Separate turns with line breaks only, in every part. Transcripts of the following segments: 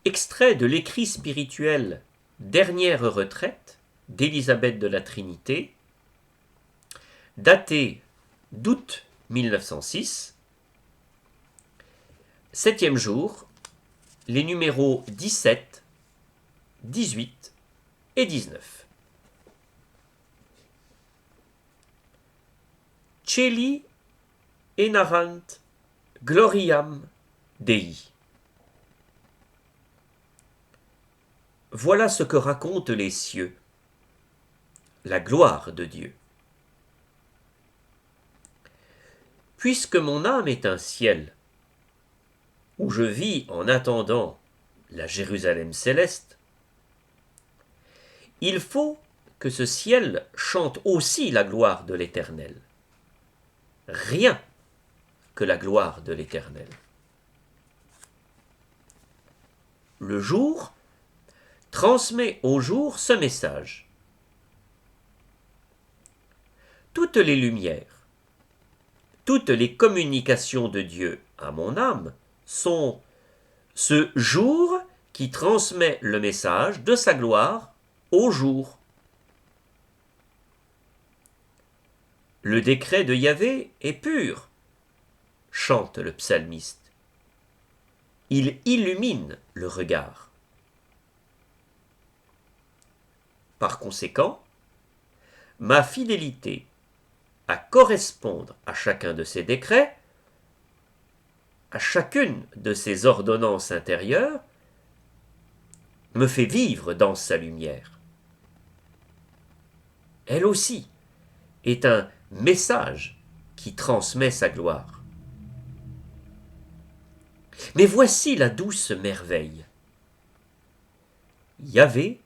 Extrait de l'écrit spirituel Dernière retraite d'Élisabeth de la Trinité, daté d'août 1906, 7e jour, les numéros 17, 18 et 19. Celi enarrant gloriam Dei. Voilà ce que racontent les cieux, la gloire de Dieu. Puisque mon âme est un ciel, où je vis en attendant la Jérusalem céleste, il faut que ce ciel chante aussi la gloire de l'Éternel. Rien que la gloire de l'Éternel. Le jour transmet au jour ce message. Toutes les lumières, toutes les communications de Dieu à mon âme sont ce jour qui transmet le message de sa gloire au jour. Le décret de Yahvé est pur, chante le psalmiste. Il illumine le regard. Par conséquent, ma fidélité à correspondre à chacun de ces décrets, à chacune de ces ordonnances intérieures, me fait vivre dans sa lumière. Elle aussi est un message qui transmet sa gloire. Mais voici la douce merveille. Yahvé,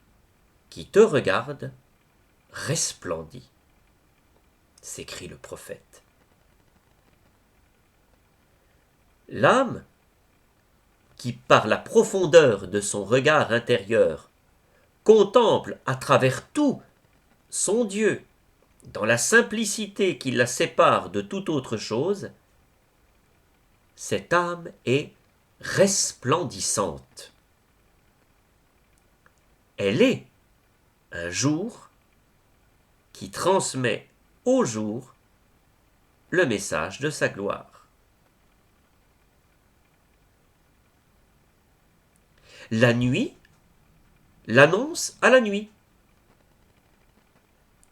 qui te regarde, resplendit, s'écrie le prophète. L'âme, qui par la profondeur de son regard intérieur contemple à travers tout son Dieu, dans la simplicité qui la sépare de toute autre chose, cette âme est resplendissante. Elle est un jour qui transmet au jour le message de sa gloire. La nuit l'annonce à la nuit.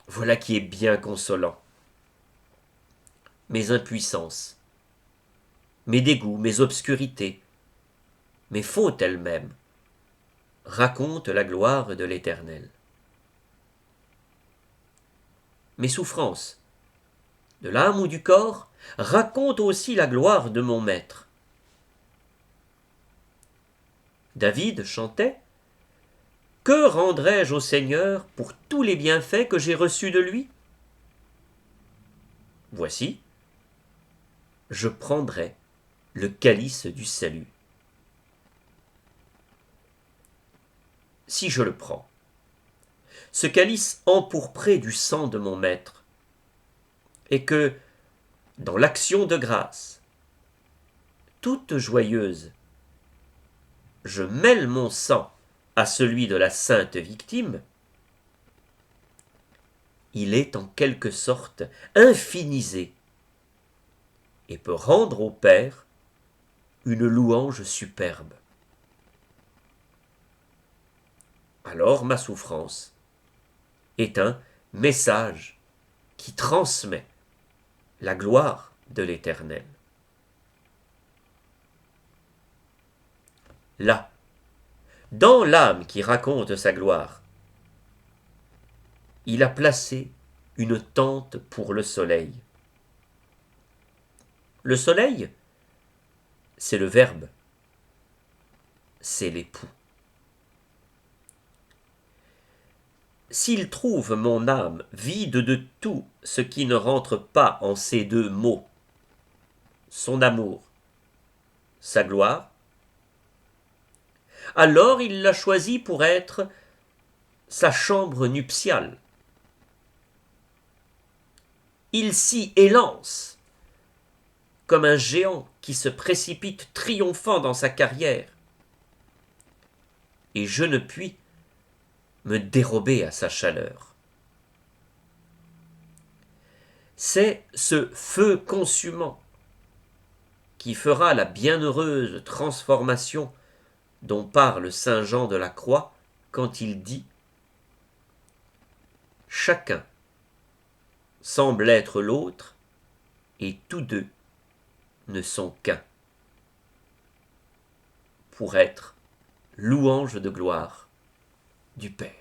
Voilà qui est bien consolant. Mes impuissances, mes dégoûts, mes obscurités, mes fautes elles-mêmes racontent la gloire de l'Éternel. Mes souffrances, de l'âme ou du corps, racontent aussi la gloire de mon Maître. David chantait « Que rendrai-je au Seigneur pour tous les bienfaits que j'ai reçus de lui ?» Voici, je prendrai le calice du salut. Si je le prends, ce calice empourpré du sang de mon Maître, et que, dans l'action de grâce, toute joyeuse, je mêle mon sang à celui de la sainte victime, il est en quelque sorte infinisé et peut rendre au Père une louange superbe. Alors ma souffrance est un message qui transmet la gloire de l'Éternel. Là, dans l'âme qui raconte sa gloire, il a placé une tente pour le soleil. Le soleil, c'est le Verbe, c'est l'époux. S'il trouve mon âme vide de tout ce qui ne rentre pas en ces deux mots, son amour, sa gloire, alors il l'a choisi pour être sa chambre nuptiale. Il s'y élance, comme un géant qui se précipite triomphant dans sa carrière. et je ne puis me dérober à sa chaleur. C'est ce feu consumant qui fera la bienheureuse transformation dont parle saint Jean de la Croix quand il dit « Chacun semble être l'autre, et tous deux ne sont qu'un, pour être louange de gloire du Père. »